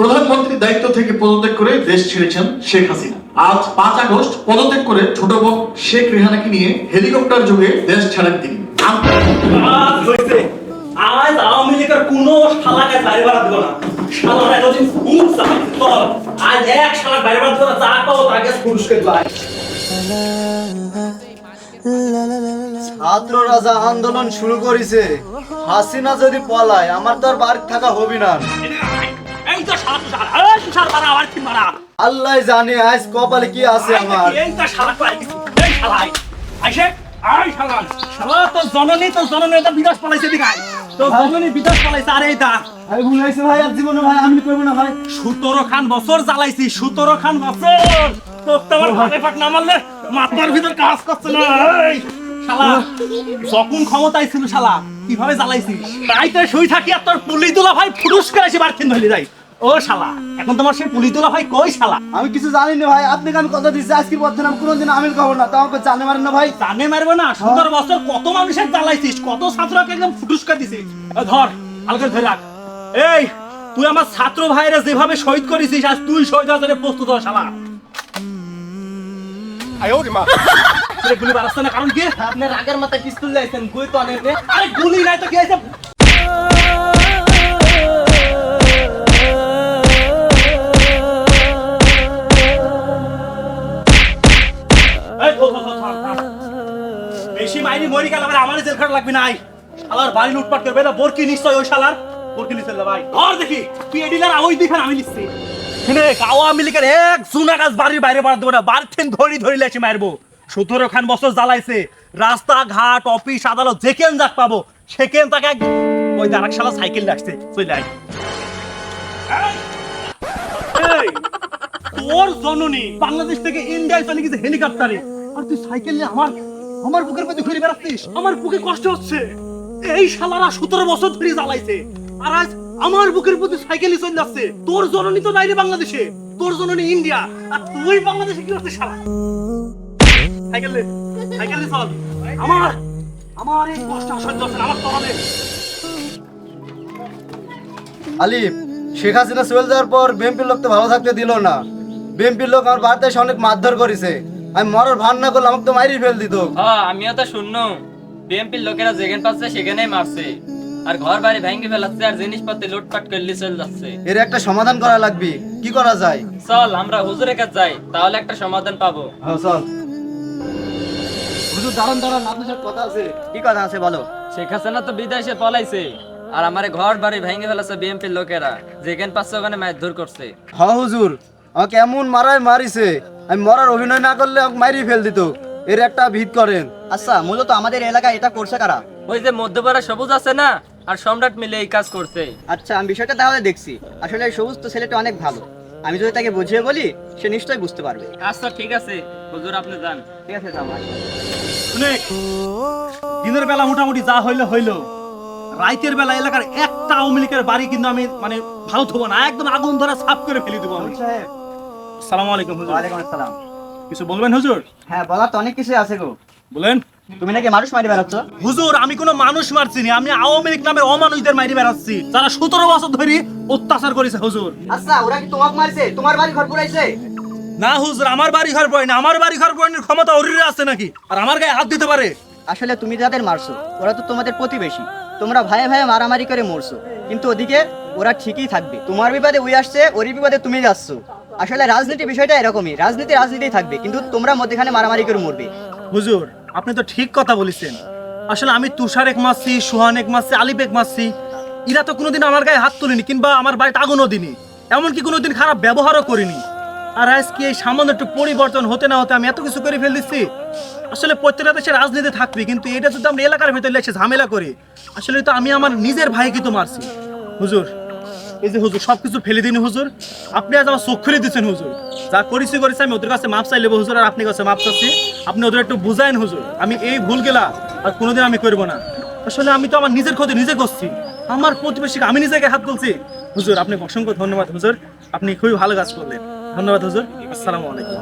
প্রধানমন্ত্রীর দায়িত্ব থেকে পদত্যাগ করে দেশ ছেড়েছেন শেখ হাসিনা। আজ ৫ আগস্ট পদত্যাগ করে ছোট বোন শেখ রেহানাকে নিয়ে হেলিকপ্টার যোগে দেশ ছাড়েন তিনি। আজ আওয়ামী লীগের কোন শালাকে বাইরে বাড়াতে দেবো না। শালারা এতদিন খুব চালাচ্ছে, চল আজ এক শালা বাইরে বাড়াতে দেবো না, যা পাবো তাকে পুরস্কার দেবো। ছাত্র রাজা আন্দোলন শুরু করেছে, হাসিনা যদি পলায় আমার তো আর বাড়ি থাকা হবি না। এই তো শালা তুষার, তুষার মারা আবার কি মারা। আল্লাহ জানে আজ কপালে কি আছে আমার। এই তো শালা পাই গেছি, এই শালাই আইসে আই শালা শালা তোর জননী এটা বিদেশ পালাইছে দিগাই, তোর জননী বিদেশ পালাইছে। আর এই দা আমি ভুলাইছি ভাই, আর জীবনে ভাই আমি করব না ভাই। 17 খান বছর জ্বালাইছি, 17 খান বছর তোর তো আমার ঘরে ফাট না মারলে মাথার ভিতর কাজ করছে না। এই শালা যখন ক্ষমতায় ছিল শালা কিভাবে জ্বালাইছিস, রাইতে শুই থাকি আর তোর পুলিশ দুলা ভাই ফুরুস করে এসে বারথিন ধরে যায়। ও শালা এখন তোমার সেই পুলিশ দুলা ভাই কই শালা? আমি কিছু জানি না ভাই, আপনাকে আমি কথা দিচ্ছি আজকের পর থেকে আমি কোনোদিন আমিল খাবো না। তাও আমাকে জানে মারেন না ভাই। জানে মারবে না, 17 বছর কত মানুষের জ্বালাইছিস, কত ছাত্রকে একদম ফুটুস করে দিছিস। ধর হালকা ধরে রাখ। এই তুই আমার ছাত্র ভাইরা যেভাবে শহীদ করেছিস আজ তুই শহীদ হতে প্রস্তুত হ শালা। গুলি বাড়াচ্ছে না কারণ কি? আপনার রাগের মাথায় পিস্তল লাইছেন, গুলি তো আনেন। আরে গুলি নাই তো কি হয়েছে? বেশি মাইনি মরি গেল আমার জেল খাট লাগবে নাই। শালার বাড়ি লুটপাট করবে না, বোরকি নিশ্চয় ওই শালার বোরকি নিশ্চয় ভাই। ধর দেখি তুই এডিলার ওই দিখান আমি নিচ্ছি। শুনে আওয়ামী লীগের এক জুনা গাছ বাড়ির বাইরে বাড়া দেবো না, বাড়ির থেকে ধরি লেসে মারবো। 17 খান বছর জ্বালাইছে, রাস্তাঘাট অফিস আদালত যেখান যাক পাবো সেখান তাকে ওই আরেক শালা সাইকেল লাগছে চলে আয়। এই, তোর জননী বাংলাদেশ থেকে ইন্ডিয়ায় চলে গেছে হেলিকপ্টারে, আর তুই সাইকেল নিয়ে আমার বুকের মধ্যে ঘুরে বেড়াচ্ছিস। আমার বুকে কষ্ট হচ্ছে। এই শালারা 17 বছর ধরে জ্বালাইছে, আর আজ আমার বুকের প্রতি সাইকেলই চলে যাচ্ছে। তোর জননী তো বাইরে বাংলাদেশে, তোর জননী ইন্ডিয়া, আর তুই বাংলাদেশে কি করছিস শালা? সাইকেল চল। আমার এই কষ্ট সহ্য হচ্ছে না, আমার তরলে। আলিফ, শেখ হাসিনা চলে যাওয়ার পর বিএনপির লোক তো ভালো থাকতে দিল না। বিএনপির লোক আমার বাড়িতে এসে অনেক মারধর করেছে। আমি মরার ভান না করলে আমাকে তো মাইরি ফেল দিত। আমিও তো শূন্য, বিএমপির লোকেরা যেখানে পাচ্ছে সেখানেই মারছে, আর ঘর বাড়ি ভেঙে ফেলাচ্ছে, আর জিনিসপত্র লুটপাট করলে চলে যাচ্ছে। এর একটা সমাধান করা লাগবে, কি করা যায়? চল আমরা হুজুরের কাছে যাই, তাহলে একটা সমাধান পাবো। হ্যাঁ চল। হুজুর দাঁড়ান, আপনার সাথে কথা আছে। কি কথা আছে বলো? শেখ হাসিনা তো বিদেশে পলাইছে, আর আমার ঘর বাড়ি ভেঙে ফেলাচ্ছে বিএমপির লোকেরা, যেখানে পাচ্ছে ওখানে মারধর করছে। হ্যাঁ হুজুর, আমাকে এমন মারিছে, আমি মরার অভিনয় না করলে আমাকে মারি ফেল দিত। এর একটা ভিত করেন। আচ্ছা, মূলত আমাদের এলাকায় এটা করছে কারা? ওই যে মধ্যপাড়া সবুজ আছে না, আর সম্রাট মিলে এই কাজ করছে। আচ্ছা, আমি বিষয়টা তাহলে দেখছি। আসলে এই সবুজ তো ছেলেটা অনেক ভালো, আমি যদি তাকে বুঝিয়ে বলি সে নিশ্চয়ই বুঝতে পারবে। আচ্ছা ঠিক আছে হুজুর, আপনি যান। ঠিক আছে, যাও। শুনে দিনের বেলা মোটামুটি যা হইলো, রাইতের বেলা এলাকার একটা আওয়ামী লীগের বাড়ি কিন্তু আমি মানে ভালো থবো না, একদম আগুন ধরে সাফ করে ফেলে দেবো আমি। আসসালামু আলাইকুম হুজুর। ওয়ালাইকুম আসসালাম। কিছু বলবেন হুজুর? হ্যাঁ, বলার তো অনেক কিছু আছে গো। বলেন। তুমি নাকি মানুষ মারি বেড়াচ্ছ? হুজুর আমি কোনো মানুষ মারছি না, আমি আওয়ামী লীগ নামের অমানুষদের মারি বেড়াচ্ছি, যারা 17 বছর ধরে অত্যাচার করেছে হুজুর। আচ্ছা, ওরা কি তোমাকে মারছে? তোমার বাড়ি ঘর পুরাইছে? না হুজুর, আমার বাড়ি ঘর পড়ে না, আমার বাড়ি ঘর পড়ানোর ক্ষমতা ওরিরে আছে নাকি আর আমার গায়ে হাত দিতে পারে? আসলে তুমি যাদের মারছো ওরা তো তোমাদের প্রতিবেশী, তোমরা ভাইয়ে ভাইয়ে মারামারি করে মরছো, কিন্তু ওদিকে ওরা ঠিকই থাকবে। তোমার বিপদে ওই আসছে, ওরই বিপদে তুমি যাচ্ছ। আসলে রাজনীতি বিষয়টা এরকমই, রাজনীতি থাকবে, কিন্তু তোমরা মধ্যখানে মারামারি করে মরবে। হুজুর আপনি তো ঠিক কথা বলেছেন। আসলে আমি তুষার এক মারছি, সুহান এক মারছি, আলিফ এক মারছি, এরা তো কোনোদিন আমার গায়ে হাত তুলিনি, কিংবা আমার বাড়িতে আগুনও দিনি, এমনকি কোনোদিন খারাপ ব্যবহারও করিনি। আর আজকে এই সামান্য একটু পরিবর্তন হতে না হতে আমি এত কিছু করে ফেল দিচ্ছি। আসলে প্রত্যেকটা দেশে রাজনীতি থাকবে, কিন্তু এটা যদি আমরা এলাকার ভেতরে এসে ঝামেলা করি, আসলে তো আমি আমার নিজের ভাইকে তো মারছি। হুজুর এই যে হুজুর সবকিছু ফেলে দিন হুজুর, আপনি আজ আমার চোখ খুলে দিচ্ছেন হুজুর। যা করেছি আমি ওদের কাছে মাপ চাই নেবো হুজুর, আর আপনার কাছে মাপ চাচ্ছি, আপনি ওদের একটু বুঝাইন হুজুর। আমি এই ভুল গেলা আর কোনোদিন আমি করবো না। আসলে আমি তো আমার নিজের ক্ষতি নিজে করছি, আমার প্রতিবেশীকে আমি নিজেকে হাত তুলছি। হুজুর আপনাকে অসংখ্য ধন্যবাদ হুজুর, আপনি খুবই ভালো কাজ করলেন। ধন্যবাদ হুজুর। আসসালামু আলাইকুম।